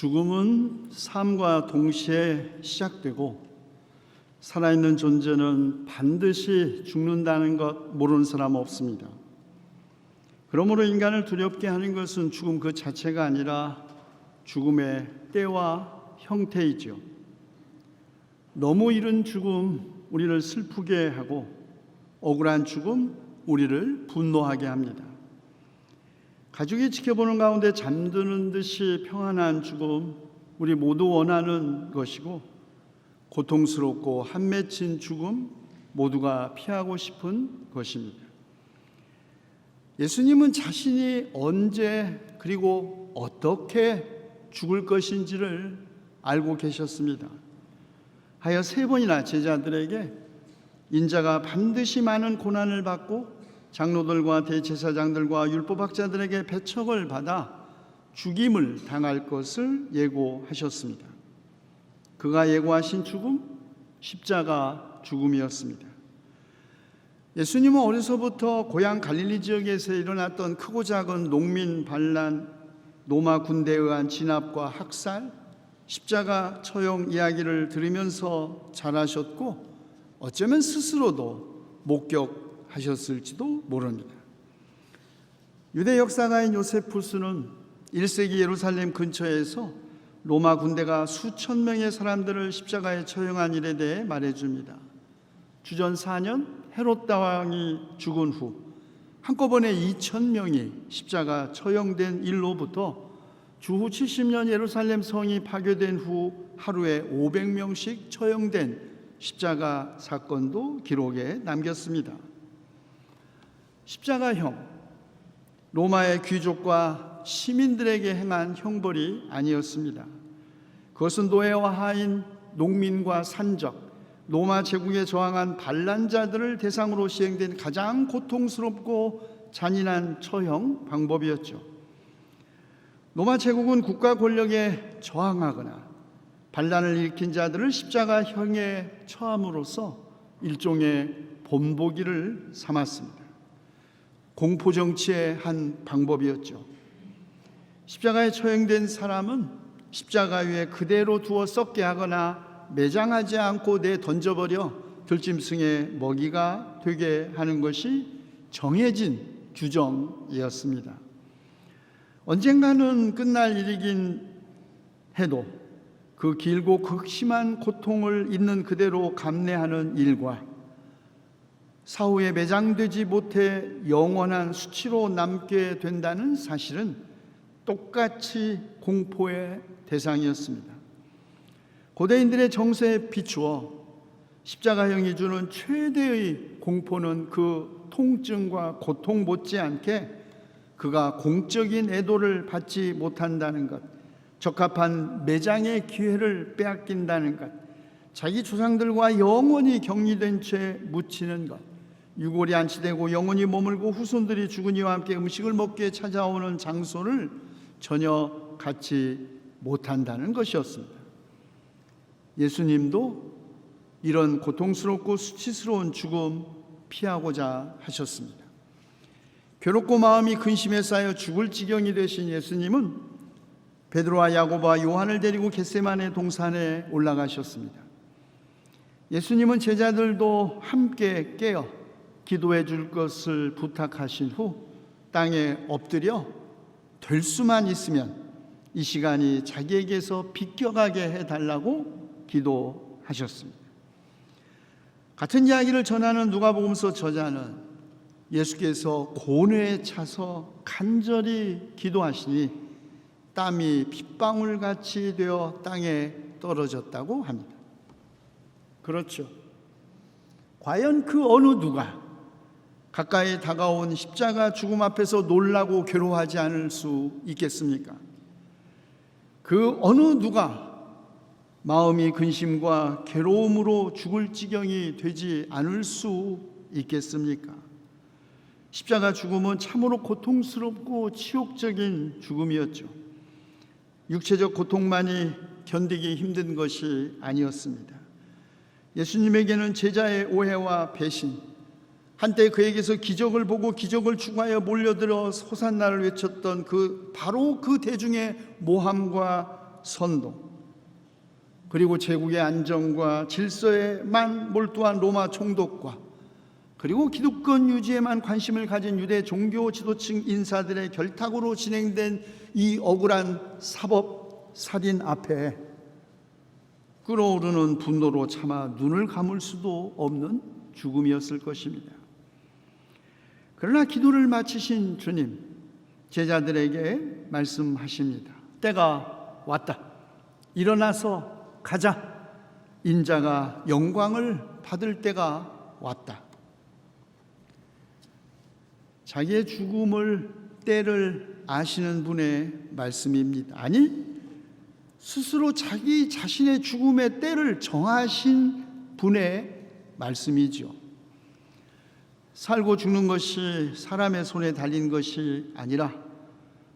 죽음은 삶과 동시에 시작되고 살아있는 존재는 반드시 죽는다는 것 모르는 사람 없습니다. 그러므로 인간을 두렵게 하는 것은 죽음 그 자체가 아니라 죽음의 때와 형태이죠. 너무 이른 죽음 우리를 슬프게 하고 억울한 죽음 우리를 분노하게 합니다. 가족이 지켜보는 가운데 잠드는 듯이 평안한 죽음 우리 모두 원하는 것이고, 고통스럽고 한맺힌 죽음 모두가 피하고 싶은 것입니다. 예수님은 자신이 언제 그리고 어떻게 죽을 것인지를 알고 계셨습니다. 하여 3번이나 제자들에게 인자가 반드시 많은 고난을 받고 장로들과 대제사장들과 율법학자들에게 배척을 받아 죽임을 당할 것을 예고하셨습니다. 그가 예고하신 죽음, 십자가 죽음이었습니다. 예수님은 어려서부터 고향 갈릴리 지역에서 일어났던 크고 작은 농민 반란, 로마 군대에 의한 진압과 학살, 십자가 처형 이야기를 들으면서 자라셨고 어쩌면 스스로도 목격하셨을지도 모릅니다. 유대 역사가인 요세푸스는 1세기 예루살렘 근처에서 로마 군대가 수천 명의 사람들을 십자가에 처형한 일에 대해 말해줍니다. 주전 4년 헤롯 왕이 죽은 후 한꺼번에 2,000명이 십자가 처형된 일로부터 주후 70년 예루살렘 성이 파괴된 후 하루에 500명씩 처형된 십자가 사건도 기록에 남겼습니다. 십자가형, 로마의 귀족과 시민들에게 행한 형벌이 아니었습니다. 그것은 노예와 하인, 농민과 산적, 로마 제국에 저항한 반란자들을 대상으로 시행된 가장 고통스럽고 잔인한 처형 방법이었죠. 로마 제국은 국가 권력에 저항하거나 반란을 일으킨 자들을 십자가형에 처함으로써 일종의 본보기를 삼았습니다. 공포정치의 한 방법이었죠. 십자가에 처형된 사람은 십자가 위에 그대로 두어 썩게 하거나 매장하지 않고 던져버려 들짐승의 먹이가 되게 하는 것이 정해진 규정이었습니다. 언젠가는 끝날 일이긴 해도 그 길고 극심한 고통을 있는 그대로 감내하는 일과 사후에 매장되지 못해 영원한 수치로 남게 된다는 사실은 똑같이 공포의 대상이었습니다. 고대인들의 정서에 비추어 십자가형이 주는 최대의 공포는 그 통증과 고통 못지않게 그가 공적인 애도를 받지 못한다는 것, 적합한 매장의 기회를 빼앗긴다는 것, 자기 조상들과 영원히 격리된 채 묻히는 것, 유골이 안치되고 영원히 머물고 후손들이 죽은 이와 함께 음식을 먹기에 찾아오는 장소를 전혀 갖지 못한다는 것이었습니다. 예수님도 이런 고통스럽고 수치스러운 죽음 피하고자 하셨습니다. 괴롭고 마음이 근심에 쌓여 죽을 지경이 되신 예수님은 베드로와 야고보와 요한을 데리고 겟세마네 동산에 올라가셨습니다. 예수님은 제자들도 함께 깨어 기도해 줄 것을 부탁하신 후 땅에 엎드려 될 수만 있으면 이 시간이 자기에게서 비껴가게 해달라고 기도하셨습니다. 같은 이야기를 전하는 누가복음서 저자는 예수께서 고뇌에 차서 간절히 기도하시니 땀이 핏방울같이 되어 땅에 떨어졌다고 합니다. 그렇죠. 과연 그 어느 누가 가까이 다가온 십자가 죽음 앞에서 놀라고 괴로워하지 않을 수 있겠습니까? 그 어느 누가 마음이 근심과 괴로움으로 죽을 지경이 되지 않을 수 있겠습니까? 십자가 죽음은 참으로 고통스럽고 치욕적인 죽음이었죠. 육체적 고통만이 견디기 힘든 것이 아니었습니다. 예수님에게는 제자의 오해와 배신, 한때 그에게서 기적을 보고 기적을 추구하여 몰려들어 호산나를 외쳤던 바로 그 대중의 모함과 선동, 그리고 제국의 안정과 질서에만 몰두한 로마 총독과 그리고 기득권 유지에만 관심을 가진 유대 종교 지도층 인사들의 결탁으로 진행된 이 억울한 사법 살인 앞에 끓어오르는 분노로 차마 눈을 감을 수도 없는 죽음이었을 것입니다. 그러나 기도를 마치신 주님, 제자들에게 말씀하십니다. 때가 왔다. 일어나서 가자. 인자가 영광을 받을 때가 왔다. 자기의 죽음을 때를 아시는 분의 말씀입니다. 아니, 스스로 자기 자신의 죽음의 때를 정하신 분의 말씀이죠. 살고 죽는 것이 사람의 손에 달린 것이 아니라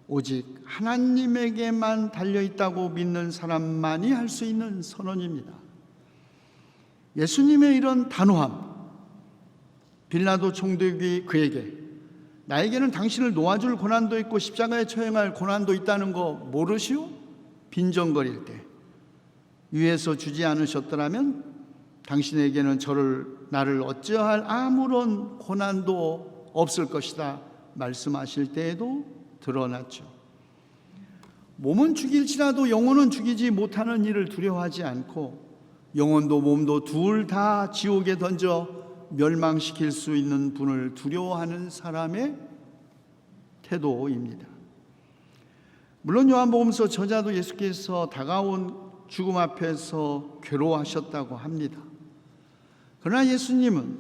오직 하나님에게만 달려있다고 믿는 사람만이 할 수 있는 선언입니다. 예수님의 이런 단호함, 빌라도 총독이 그에게 나에게는 당신을 놓아줄 고난도 있고 십자가에 처형할 고난도 있다는 거 모르시오? 빈정거릴 때 위에서 주지 않으셨더라면 당신에게는 나를 어찌할 아무런 고난도 없을 것이다 말씀하실 때에도 드러났죠. 몸은 죽일지라도 영혼은 죽이지 못하는 일을 두려워하지 않고 영혼도 몸도 둘 다 지옥에 던져 멸망시킬 수 있는 분을 두려워하는 사람의 태도입니다. 물론 요한복음서 저자도 예수께서 다가온 죽음 앞에서 괴로워하셨다고 합니다. 그러나 예수님은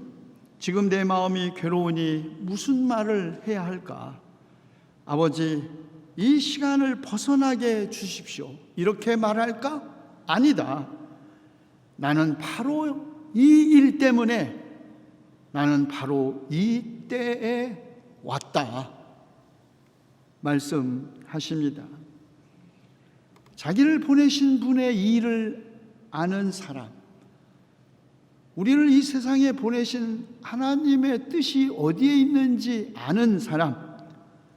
지금 내 마음이 괴로우니 무슨 말을 해야 할까? 아버지, 이 시간을 벗어나게 주십시오. 이렇게 말할까? 아니다. 나는 바로 이 일 때문에 나는 바로 이 때에 왔다 말씀하십니다. 자기를 보내신 분의 일을 아는 사람, 우리를 이 세상에 보내신 하나님의 뜻이 어디에 있는지 아는 사람,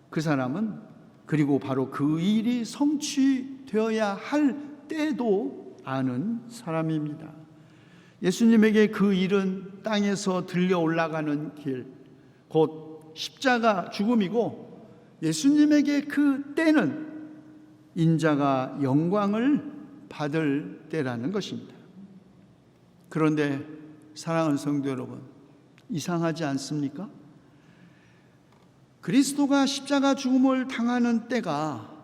그 사람은 그리고 바로 그 일이 성취되어야 할 때도 아는 사람입니다. 예수님에게 그 일은 땅에서 들려 올라가는 길, 곧 십자가 죽음이고, 예수님에게 그 때는 인자가 영광을 받을 때라는 것입니다. 그런데 사랑하는 성도 여러분, 이상하지 않습니까? 그리스도가 십자가 죽음을 당하는 때가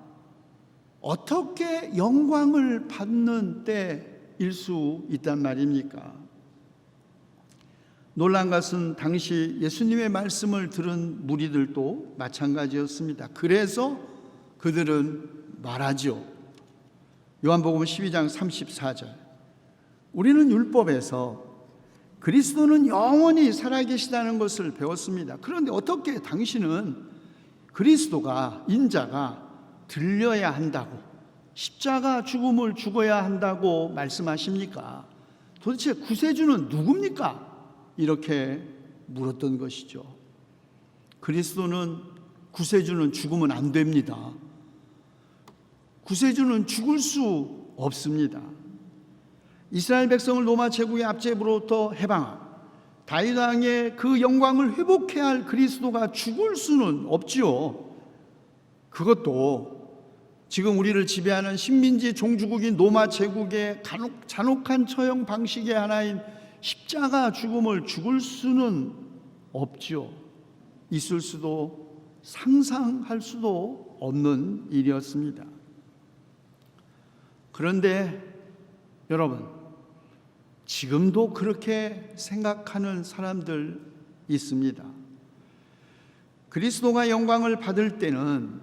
어떻게 영광을 받는 때일 수 있단 말입니까? 놀란 것은 당시 예수님의 말씀을 들은 무리들도 마찬가지였습니다. 그래서 그들은 말하죠. 요한복음 12장 34절. 우리는 율법에서 그리스도는 영원히 살아계시다는 것을 배웠습니다. 그런데 어떻게 당신은 그리스도가, 인자가 들려야 한다고, 십자가 죽음을 죽어야 한다고 말씀하십니까? 도대체 구세주는 누굽니까? 이렇게 물었던 것이죠. 그리스도는, 구세주는 죽으면 안 됩니다. 구세주는 죽을 수 없습니다. 이스라엘 백성을 로마 제국의 압제로부터 해방한 다윗 왕의 그 영광을 회복해야 할 그리스도가 죽을 수는 없지요. 그것도 지금 우리를 지배하는 식민지 종주국인 로마 제국의 잔혹한 처형 방식의 하나인 십자가 죽음을 죽을 수는 없지요. 있을 수도 상상할 수도 없는 일이었습니다. 그런데 여러분, 지금도 그렇게 생각하는 사람들 있습니다. 그리스도가 영광을 받을 때는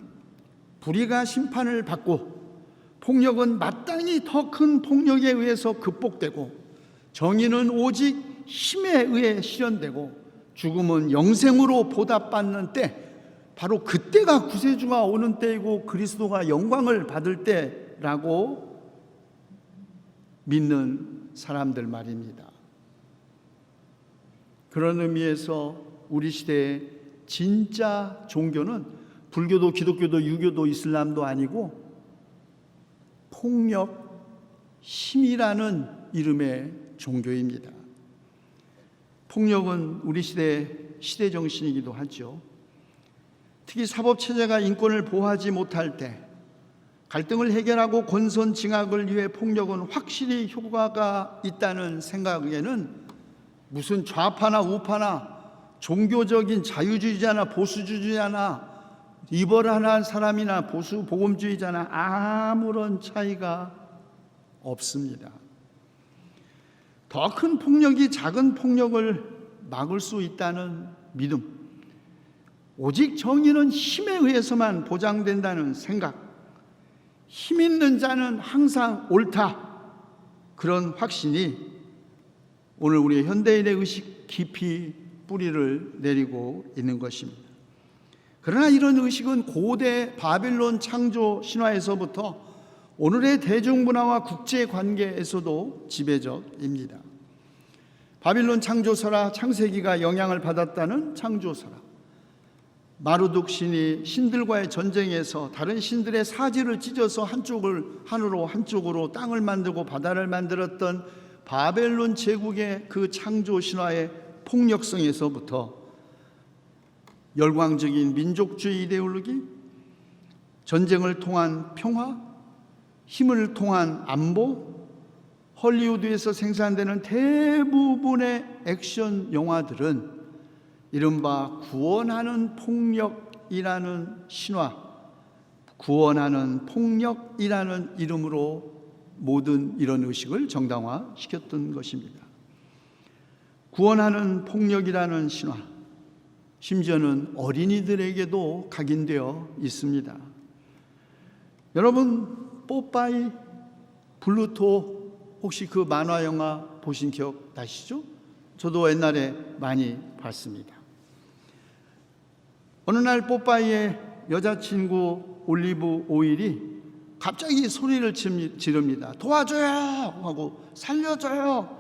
불의가 심판을 받고 폭력은 마땅히 더 큰 폭력에 의해서 극복되고 정의는 오직 힘에 의해 실현되고 죽음은 영생으로 보답받는 때, 바로 그때가 구세주가 오는 때이고 그리스도가 영광을 받을 때라고 믿는 사람들 말입니다. 그런 의미에서 우리 시대의 진짜 종교는 불교도 기독교도 유교도 이슬람도 아니고 폭력, 힘이라는 이름의 종교입니다. 폭력은 우리 시대 정신이기도 하죠. 특히 사법체제가 인권을 보호하지 못할 때 갈등을 해결하고 권선징악을 위해 폭력은 확실히 효과가 있다는 생각에는 무슨 좌파나 우파나 종교적인 자유주의자나 보수주의자나 리버럴한 사람이나 보수 복음주의자나 아무런 차이가 없습니다. 더 큰 폭력이 작은 폭력을 막을 수 있다는 믿음, 오직 정의는 힘에 의해서만 보장된다는 생각, 힘 있는 자는 항상 옳다, 그런 확신이 오늘 우리 현대인의 의식 깊이 뿌리를 내리고 있는 것입니다. 그러나 이런 의식은 고대 바빌론 창조 신화에서부터 오늘의 대중문화와 국제관계에서도 지배적입니다. 바빌론 창조설화 창세기가 영향을 받았다는 창조설화, 마르둑 신이 신들과의 전쟁에서 다른 신들의 사지를 찢어서 한쪽을 하늘로 한쪽으로 땅을 만들고 바다를 만들었던 바벨론 제국의 그 창조 신화의 폭력성에서부터 열광적인 민족주의 이데올로기, 전쟁을 통한 평화, 힘을 통한 안보, 헐리우드에서 생산되는 대부분의 액션 영화들은 이른바 구원하는 폭력이라는 신화, 구원하는 폭력이라는 이름으로 모든 이런 의식을 정당화시켰던 것입니다. 구원하는 폭력이라는 신화, 심지어는 어린이들에게도 각인되어 있습니다. 여러분, 뽀빠이, 블루토 혹시 그 만화 영화 보신 기억 나시죠? 저도 옛날에 많이 봤습니다. 어느 날 뽀빠이의 여자친구 올리브 오일이 갑자기 소리를 지릅니다. 도와줘요 하고 살려줘요.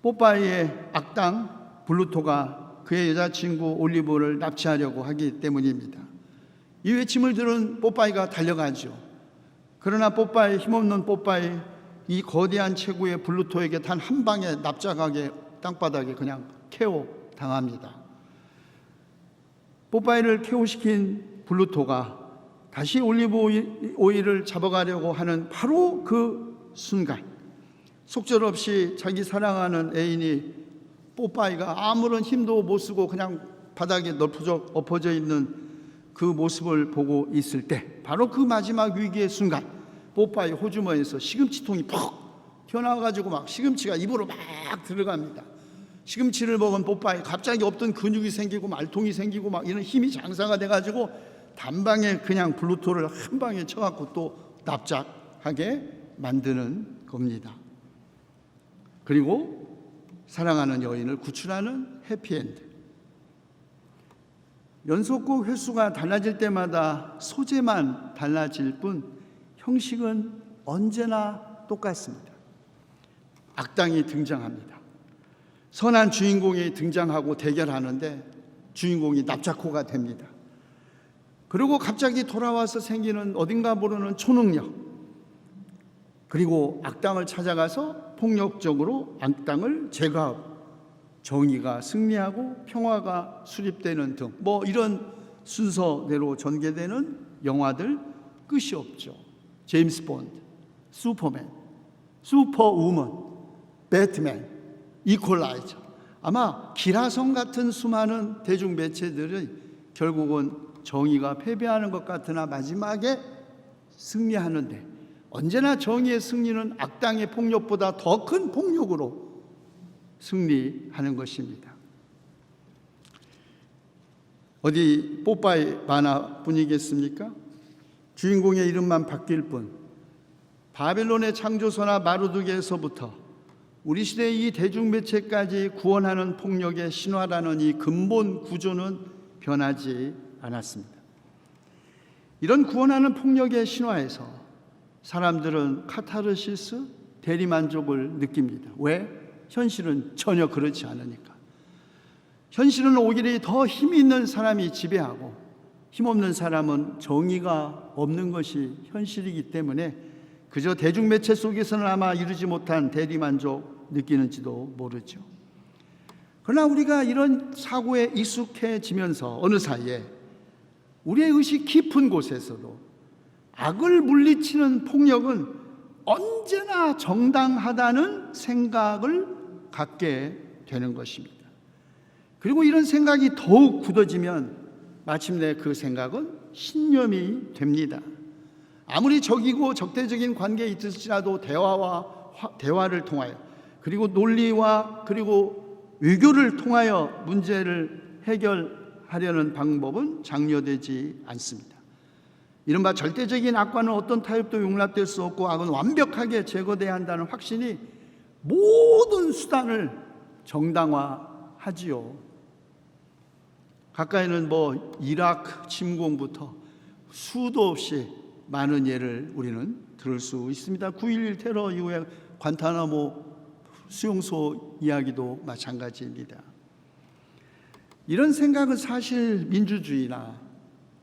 뽀빠이의 악당 블루토가 그의 여자친구 올리브를 납치하려고 하기 때문입니다. 이 외침을 들은 뽀빠이가 달려가죠. 그러나 뽀빠이, 힘없는 뽀빠이, 이 거대한 체구의 블루토에게 단 한 방에 납작하게 땅바닥에 그냥 KO 당합니다. 뽀빠이를 KO시킨 블루토가 다시 올리브 오일을 잡아가려고 하는 바로 그 순간, 속절없이 자기 사랑하는 애인이 뽀빠이가 아무런 힘도 못 쓰고 그냥 바닥에 엎어져 있는 그 모습을 보고 있을 때, 바로 그 마지막 위기의 순간, 뽀빠이 호주머니에서 시금치통이 퍽 튀어나와가지고 막 시금치가 입으로 막 들어갑니다. 시금치를 먹은 뽀빠이 갑자기 없던 근육이 생기고 말통이 생기고 막 이런 힘이 장사가 돼가지고 단방에 그냥 블루토를 한 방에 쳐갖고 또 납작하게 만드는 겁니다. 그리고 사랑하는 여인을 구출하는 해피엔드. 연속곡 횟수가 달라질 때마다 소재만 달라질 뿐 형식은 언제나 똑같습니다. 악당이 등장합니다. 선한 주인공이 등장하고 대결하는데 주인공이 납작코가 됩니다. 그리고 갑자기 돌아와서 생기는 어딘가 모르는 초능력, 그리고 악당을 찾아가서 폭력적으로 악당을 제거하고 정의가 승리하고 평화가 수립되는 등 이런 순서대로 전개되는 영화들 끝이 없죠. 제임스 본드, 슈퍼맨, 슈퍼우먼, 배트맨, 이퀄라이저. 아마 기라성 같은 수많은 대중 매체들이 결국은 정의가 패배하는 것 같으나 마지막에 승리하는데, 언제나 정의의 승리는 악당의 폭력보다 더 큰 폭력으로 승리하는 것입니다. 어디 뽀빠이 만화뿐이겠습니까? 주인공의 이름만 바뀔 뿐 바벨론의 창조서나 마르둑에서부터 우리 시대의 이 대중매체까지 구원하는 폭력의 신화라는 이 근본 구조는 변하지 않았습니다. 이런 구원하는 폭력의 신화에서 사람들은 카타르시스, 대리만족을 느낍니다. 왜? 현실은 전혀 그렇지 않으니까. 현실은 오히려 더 힘이 있는 사람이 지배하고 힘없는 사람은 정의가 없는 것이 현실이기 때문에 그저 대중매체 속에서는 아마 이루지 못한 대리만족 느끼는지도 모르죠. 그러나 우리가 이런 사고에 익숙해지면서 어느 사이에 우리의 의식 깊은 곳에서도 악을 물리치는 폭력은 언제나 정당하다는 생각을 갖게 되는 것입니다. 그리고 이런 생각이 더욱 굳어지면 마침내 그 생각은 신념이 됩니다. 아무리 적이고 적대적인 관계에 있을지라도 대화를 통하여, 그리고 논리와 그리고 외교를 통하여 문제를 해결하려는 방법은 장려되지 않습니다. 이른바 절대적인 악과는 어떤 타협도 용납될 수 없고 악은 완벽하게 제거돼야 한다는 확신이 모든 수단을 정당화하지요. 가까이는 이라크 침공부터 수도 없이 많은 예를 우리는 들을 수 있습니다. 9.11 테러 이후에 관타나모 수용소 이야기도 마찬가지입니다. 이런 생각은 사실 민주주의나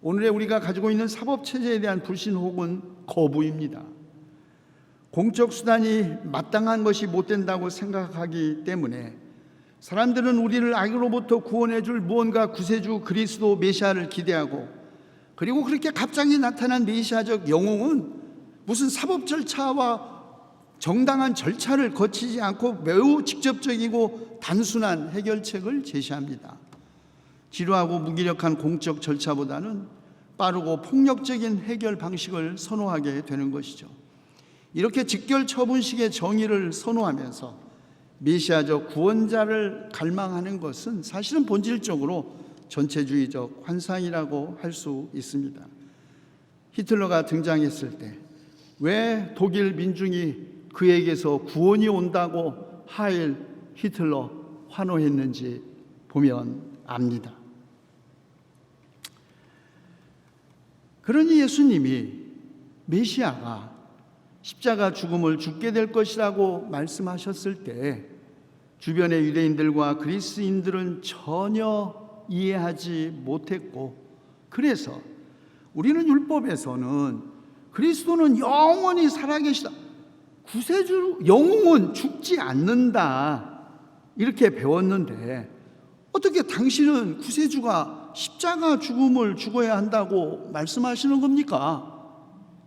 오늘의 우리가 가지고 있는 사법체제에 대한 불신 혹은 거부입니다. 공적 수단이 마땅한 것이 못 된다고 생각하기 때문에 사람들은 우리를 악으로부터 구원해 줄 무언가 구세주 그리스도 메시아를 기대하고, 그리고 그렇게 갑자기 나타난 메시아적 영웅은 무슨 사법 절차와 정당한 절차를 거치지 않고 매우 직접적이고 단순한 해결책을 제시합니다. 지루하고 무기력한 공적 절차보다는 빠르고 폭력적인 해결 방식을 선호하게 되는 것이죠. 이렇게 직결 처분식의 정의를 선호하면서 메시아적 구원자를 갈망하는 것은 사실은 본질적으로 전체주의적 환상이라고 할 수 있습니다. 히틀러가 등장했을 때 왜 독일 민중이 그에게서 구원이 온다고 하일 히틀러 환호했는지 보면 압니다. 그러니 예수님이 메시아가 십자가 죽음을 죽게 될 것이라고 말씀하셨을 때 주변의 유대인들과 그리스인들은 전혀 이해하지 못했고, 그래서 우리는 율법에서는 그리스도는 영원히 살아계시다, 구세주 영웅은 죽지 않는다 이렇게 배웠는데 어떻게 당신은 구세주가 십자가 죽음을 죽어야 한다고 말씀하시는 겁니까?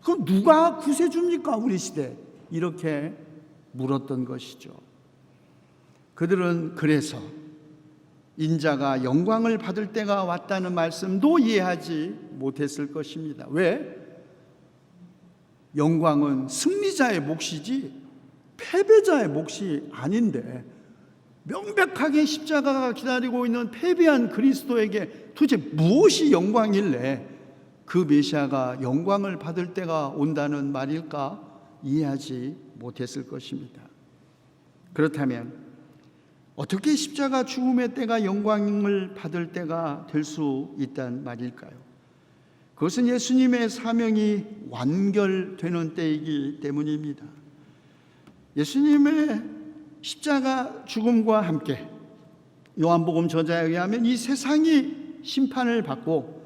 그럼 누가 구세주입니까 우리 시대? 이렇게 물었던 것이죠. 그들은 그래서 인자가 영광을 받을 때가 왔다는 말씀도 이해하지 못했을 것입니다. 왜? 영광은 승리자의 몫이지 패배자의 몫이 아닌데 명백하게 십자가가 기다리고 있는 패배한 그리스도에게 도대체 무엇이 영광일래 그 메시아가 영광을 받을 때가 온다는 말일까 이해하지 못했을 것입니다. 그렇다면 어떻게 십자가 죽음의 때가 영광을 받을 때가 될 수 있단 말일까요? 그것은 예수님의 사명이 완결되는 때이기 때문입니다. 예수님의 십자가 죽음과 함께 요한복음 저자에 의하면 이 세상이 심판을 받고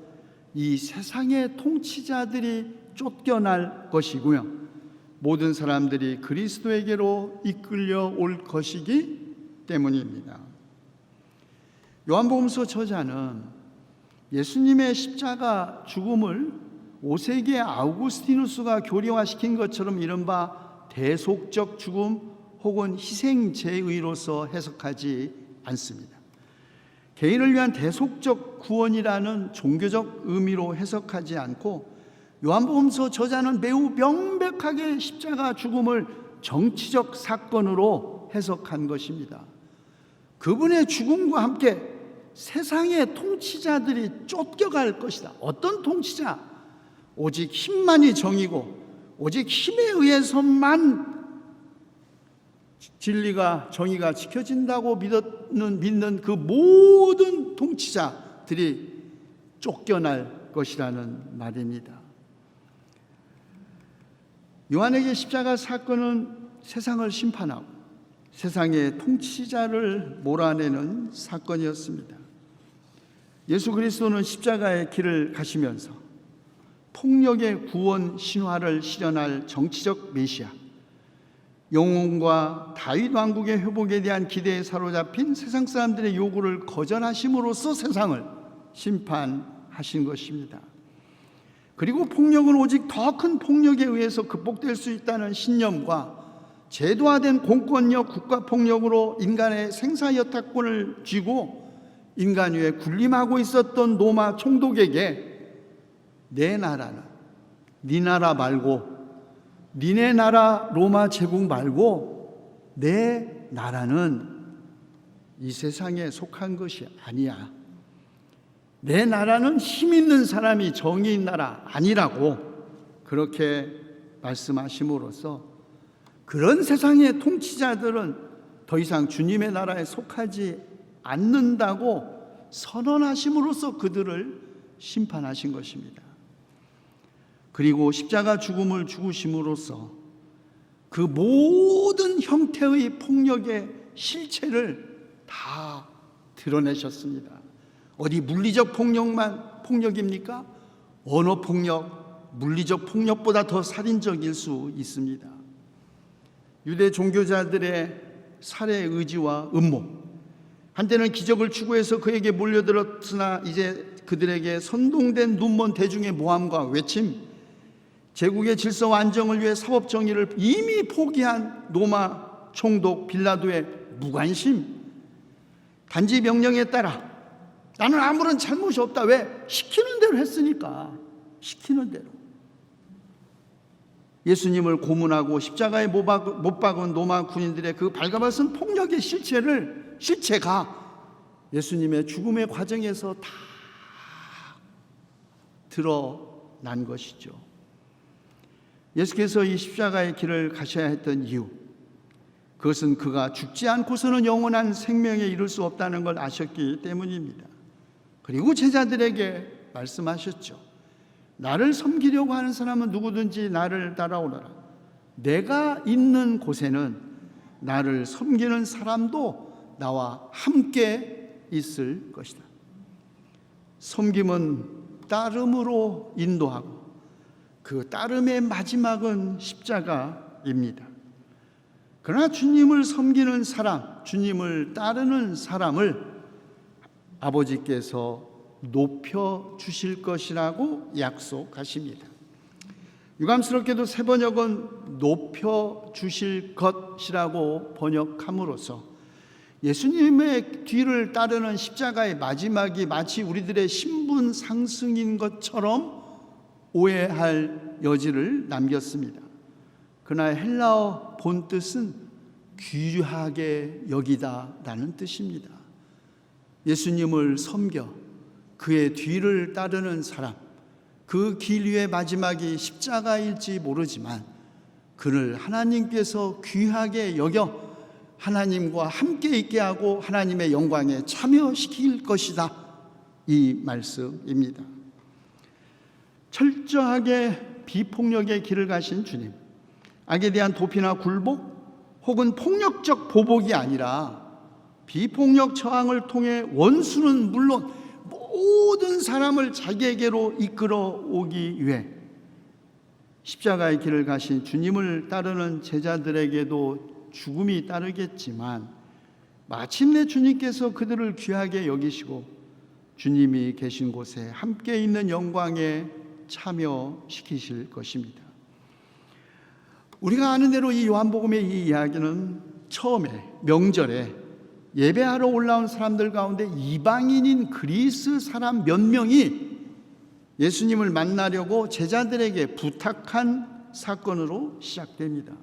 이 세상의 통치자들이 쫓겨날 것이고요, 모든 사람들이 그리스도에게로 이끌려 올 것이기 때문입니다. 요한복음서 저자는 예수님의 십자가 죽음을 5세기의 아우구스티누스가 교리화시킨 것처럼 이른바 대속적 죽음 혹은 희생제의로서 해석하지 않습니다. 개인을 위한 대속적 구원이라는 종교적 의미로 해석하지 않고 요한복음서 저자는 매우 명백하게 십자가 죽음을 정치적 사건으로 해석한 것입니다. 그분의 죽음과 함께 세상의 통치자들이 쫓겨갈 것이다. 어떤 통치자? 오직 힘만이 정이고 오직 힘에 의해서만 진리가 정의가 지켜진다고 믿는 그 모든 통치자들이 쫓겨날 것이라는 말입니다. 요한에게 십자가 사건은 세상을 심판하고 세상의 통치자를 몰아내는 사건이었습니다. 예수 그리스도는 십자가의 길을 가시면서 폭력의 구원 신화를 실현할 정치적 메시아, 영혼과 다윗 왕국의 회복에 대한 기대에 사로잡힌 세상 사람들의 요구를 거절하심으로써 세상을 심판하신 것입니다. 그리고 폭력은 오직 더 큰 폭력에 의해서 극복될 수 있다는 신념과 제도화된 공권력, 국가폭력으로 인간의 생사여타권을 쥐고 인간 위에 군림하고 있었던 로마 총독에게 내 나라는 네 나라 말고, 니네 나라 로마 제국 말고 내 나라는 이 세상에 속한 것이 아니야. 내 나라는 힘 있는 사람이 정의인 나라 아니라고 그렇게 말씀하심으로써 그런 세상의 통치자들은 더 이상 주님의 나라에 속하지 않는다고 선언하심으로써 그들을 심판하신 것입니다. 그리고 십자가 죽음을 죽으심으로써 그 모든 형태의 폭력의 실체를 다 드러내셨습니다. 어디 물리적 폭력만 폭력입니까? 언어 폭력, 물리적 폭력보다 더 살인적일 수 있습니다. 유대 종교자들의 살해 의지와 음모, 한때는 기적을 추구해서 그에게 몰려들었으나 이제 그들에게 선동된 눈먼 대중의 모함과 외침, 제국의 질서와 안정을 위해 사법 정의를 이미 포기한 로마 총독 빌라도의 무관심, 단지 명령에 따라 나는 아무런 잘못이 없다. 왜? 시키는 대로 했으니까. 시키는 대로. 예수님을 고문하고 십자가에 못 박은 로마 군인들의 그 발가벗은 폭력의 실체가 예수님의 죽음의 과정에서 다 드러난 것이죠. 예수께서 이 십자가의 길을 가셔야 했던 이유, 그것은 그가 죽지 않고서는 영원한 생명에 이를 수 없다는 걸 아셨기 때문입니다. 그리고 제자들에게 말씀하셨죠. 나를 섬기려고 하는 사람은 누구든지 나를 따라오너라. 내가 있는 곳에는 나를 섬기는 사람도 나와 함께 있을 것이다. 섬김은 따름으로 인도하고 그 따름의 마지막은 십자가입니다. 그러나 주님을 섬기는 사람, 주님을 따르는 사람을 아버지께서 높여 주실 것이라고 약속하십니다. 유감스럽게도 새 번역은 높여 주실 것이라고 번역함으로써 예수님의 뒤를 따르는 십자가의 마지막이 마치 우리들의 신분 상승인 것처럼 오해할 여지를 남겼습니다. 그러나 헬라어 본뜻은 귀하게 여기다라는 뜻입니다. 예수님을 섬겨 그의 뒤를 따르는 사람, 그 길 위의 마지막이 십자가일지 모르지만 그를 하나님께서 귀하게 여겨 하나님과 함께 있게 하고 하나님의 영광에 참여시킬 것이다, 이 말씀입니다. 철저하게 비폭력의 길을 가신 주님, 악에 대한 도피나 굴복 혹은 폭력적 보복이 아니라 비폭력 저항을 통해 원수는 물론 모든 사람을 자기에게로 이끌어 오기 위해 십자가의 길을 가신 주님을 따르는 제자들에게도 죽음이 따르겠지만 마침내 주님께서 그들을 귀하게 여기시고 주님이 계신 곳에 함께 있는 영광에 참여시키실 것입니다. 우리가 아는 대로 이 요한복음의 이 이야기는 처음에 명절에 예배하러 올라온 사람들 가운데 이방인인 그리스 사람 몇 명이 예수님을 만나려고 제자들에게 부탁한 사건으로 시작됩니다.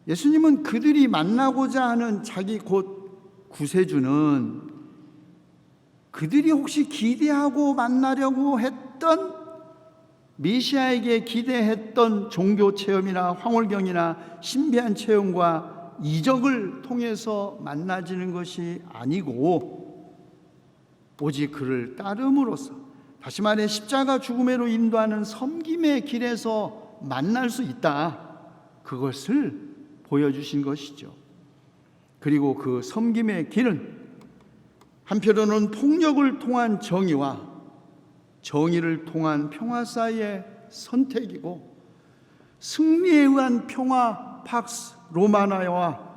예수님은 그들이 만나고자 하는 자기 곧 구세주는 그들이 혹시 기대하고 만나려고 했던 메시아에게 기대했던 종교 체험이나 황홀경이나 신비한 체험과 이적을 통해서 만나지는 것이 아니고 오직 그를 따름으로써, 다시 말해 십자가 죽음으로 인도하는 섬김의 길에서 만날 수 있다, 그것을 보여주신 것이죠. 그리고 그 섬김의 길은 한편으로는 폭력을 통한 정의와 정의를 통한 평화 사이의 선택이고, 승리에 의한 평화 팍스 로마나와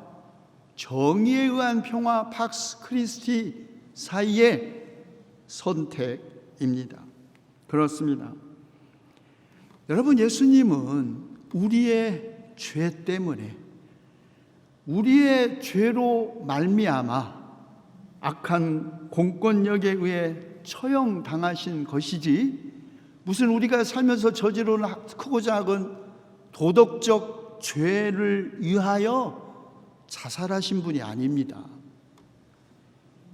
정의에 의한 평화 팍스 크리스티 사이의 선택입니다. 그렇습니다. 여러분, 예수님은 우리의 죄 때문에, 우리의 죄로 말미암아 악한 공권력에 의해 처형당하신 것이지, 무슨 우리가 살면서 저지른 크고 작은 도덕적 죄를 위하여 자살하신 분이 아닙니다.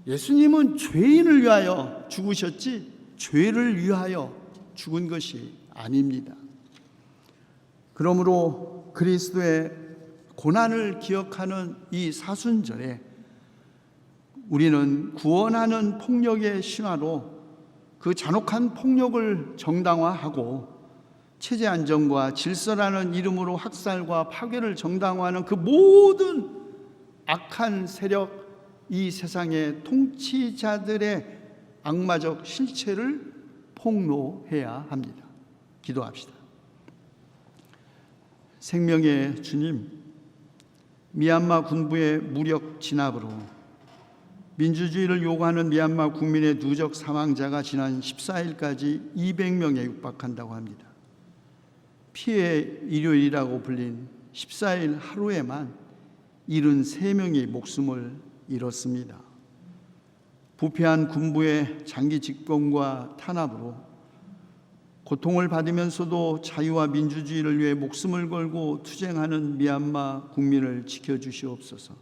예수님은 죄인을 위하여 죽으셨지 죄를 위하여 죽은 것이 아닙니다. 그러므로 그리스도의 고난을 기억하는 이 사순절에 우리는 구원하는 폭력의 신화로 그 잔혹한 폭력을 정당화하고, 체제 안정과 질서라는 이름으로 학살과 파괴를 정당화하는 그 모든 악한 세력, 이 세상의 통치자들의 악마적 실체를 폭로해야 합니다. 기도합시다. 생명의 주님, 미얀마 군부의 무력 진압으로 민주주의를 요구하는 미얀마 국민의 누적 사망자가 지난 14일까지 200명에 육박한다고 합니다. 피해 일요일이라고 불린 14일 하루에만 73명이 목숨을 잃었습니다. 부패한 군부의 장기 집권과 탄압으로 고통을 받으면서도 자유와 민주주의를 위해 목숨을 걸고 투쟁하는 미얀마 국민을 지켜주시옵소서.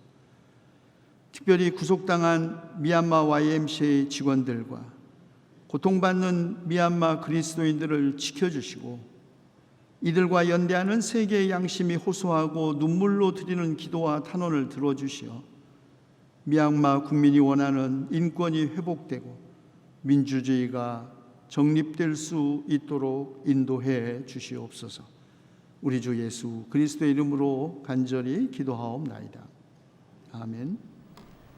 특별히 구속당한 미얀마 YMCA 직원들과 고통받는 미얀마 그리스도인들을 지켜주시고, 이들과 연대하는 세계의 양심이 호소하고 눈물로 드리는 기도와 탄원을 들어주시어 미얀마 국민이 원하는 인권이 회복되고 민주주의가 정립될 수 있도록 인도해 주시옵소서. 우리 주 예수 그리스도의 이름으로 간절히 기도하옵나이다. 아멘.